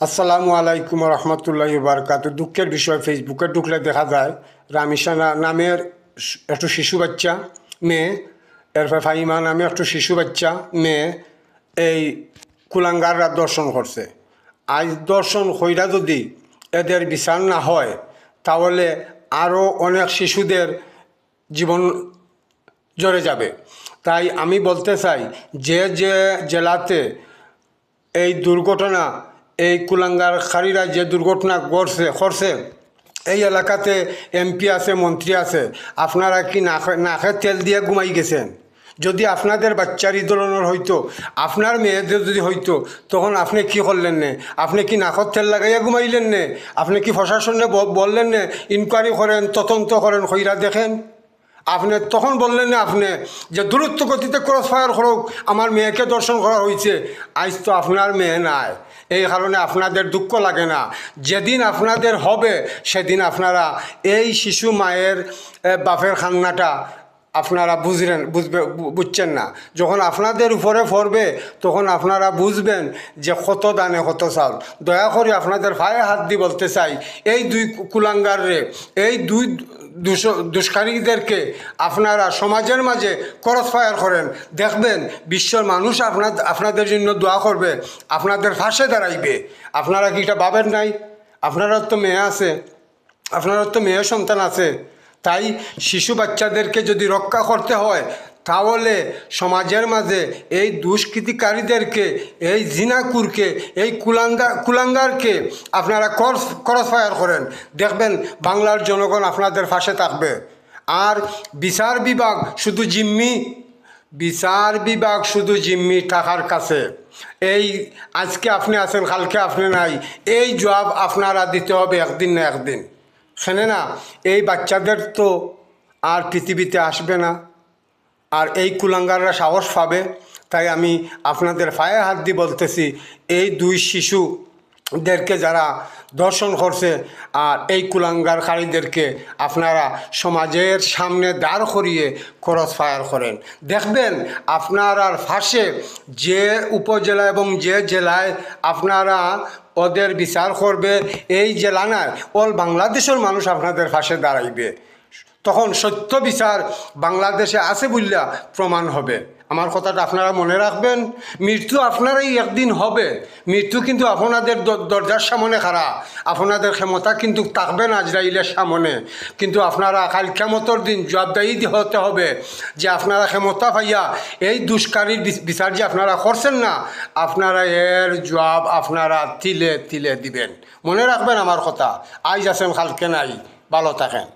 আসসালামু আলাইকুম রহমতুল্লাহি বারকাতু। দুঃখের বিষয়, ফেসবুকে ঢুকলে দেখা যায় রামিশা নামের একটু শিশু বাচ্চা মেয়ে, এরপর ফাহিমা নামে একটু শিশু বাচ্চা মেয়ে এই কুলাঙ্গাররা দর্শন করছে। আজ দর্শন কইরা যদি এদের বিচার না হয় তাহলে আরও অনেক শিশুদের জীবন জ্বরে যাবে। তাই আমি বলতে চাই, যে যে জেলাতে এই দুর্ঘটনা, এই কুলাঙ্গারকারীরা যে দুর্ঘটনা করছে এই এলাকাতে এমপি আছে, মন্ত্রী আছে, আপনারা কি নাকে তেল দিয়ে ঘুমাই গেছেন? যদি আপনাদের বাচ্চার এই ধরনের হইতো, আপনার মেয়েদের যদি হইতো, তখন আপনি কি করলেন নে? আপনি কি নাকত তেল লাগাইয়া ঘুমাইলেন নে? আপনি কি প্রশাসনে বললেন নে ইনকোয়ারি করেন, তদন্ত করেন, কইরা দেখেন? আপনি তখন বললেন না আপনি যে দ্রুত গতিতে ক্রস ফায়ার করুক, আমার মেয়েকে দর্শন করা হয়েছে। আজ তো আপনার মেয়ে নাই, এই কারণে আপনাদের দুঃখ লাগে না। যেদিন আপনাদের হবে সেদিন আপনারা এই শিশু মায়ের বাপের খান্নাটা আপনারা বুঝছেন না। যখন আপনাদের উপরে পড়বে তখন আপনারা বুঝবেন যে কত দানে কত চাল। দয়া করে আপনাদের পায়ে হাত দিয়ে বলতে চাই, এই দুই কুলাঙ্গারে, এই দুই দুষ্কারীদেরকে আপনারা সমাজের মাঝে ক্রস ফায়ার করেন, দেখবেন বিশ্বর মানুষ আপনাদের জন্য দোয়া করবে, আপনাদের পাশে দাঁড়াইবে। আপনারা কি এটা ভাবেন নাই? আপনারা তো মেয়ে আছে, আপনারা তো মেয়ে সন্তান আছে। তাই শিশু বাচ্চাদেরকে যদি রক্ষা করতে হয় তাহলে সমাজের মাঝে এই দুষ্কৃতিকারীদেরকে, এই জিনাকুরকে, এই কুলাঙ্গারকে আপনারা ক্রস ফায়ার করেন, দেখবেন বাংলার জনগণ আপনাদের পাশে থাকবে। আর বিচার বিভাগ শুধু জিম্মি টাকার কাছে। এই আজকে আপনি আছেন, কালকে আপনি নাই, এই জবাব আপনারা দিতে হবে একদিন না একদিন। শোনে না, এই বাচ্চাদের তো আর পৃথিবীতে আসবে না, আর এই কুলাঙ্গাররা সাহস পাবে। তাই আমি আপনাদের পায়ে হাত দিয়ে বলতেছি, এই দুই শিশুদেরকে যারা দর্শন করছে আর এই কুলাঙ্গারকারীদেরকে আপনারা সমাজের সামনে দাঁড় করিয়ে ক্রস ফায়ার করেন, দেখবেন আপনার আর ফাঁসে যে উপজেলা এবং যে জেলায় আপনারা ওদের বিচার করবে, এই জেলা নয়, অল বাংলাদেশের মানুষ আপনাদের পাশে দাঁড়াইবে। তখন সত্য বিচার বাংলাদেশে আছে বললা প্রমাণ হবে। আমার কথাটা আপনারা মনে রাখবেন। মৃত্যু আপনারাই একদিন হবে, মৃত্যু কিন্তু আপনাদের দরজার সামনে খাড়া, আপনাদের ক্ষমতা কিন্তু থাকবে না আজরাইলের সামনে। কিন্তু আপনারা কাল কিয়ামতের দিন জবাবদাহি হতে হবে যে আপনারা ক্ষমতা পাইয়া এই দুষ্কারীর বিচার যে আপনারা করছেন না, আপনারা এর জবাব আপনারা তিলে তিলে দিবেন। মনে রাখবেন আমার কথা। আজ আছেন কালকে নাই। ভালো থাকেন।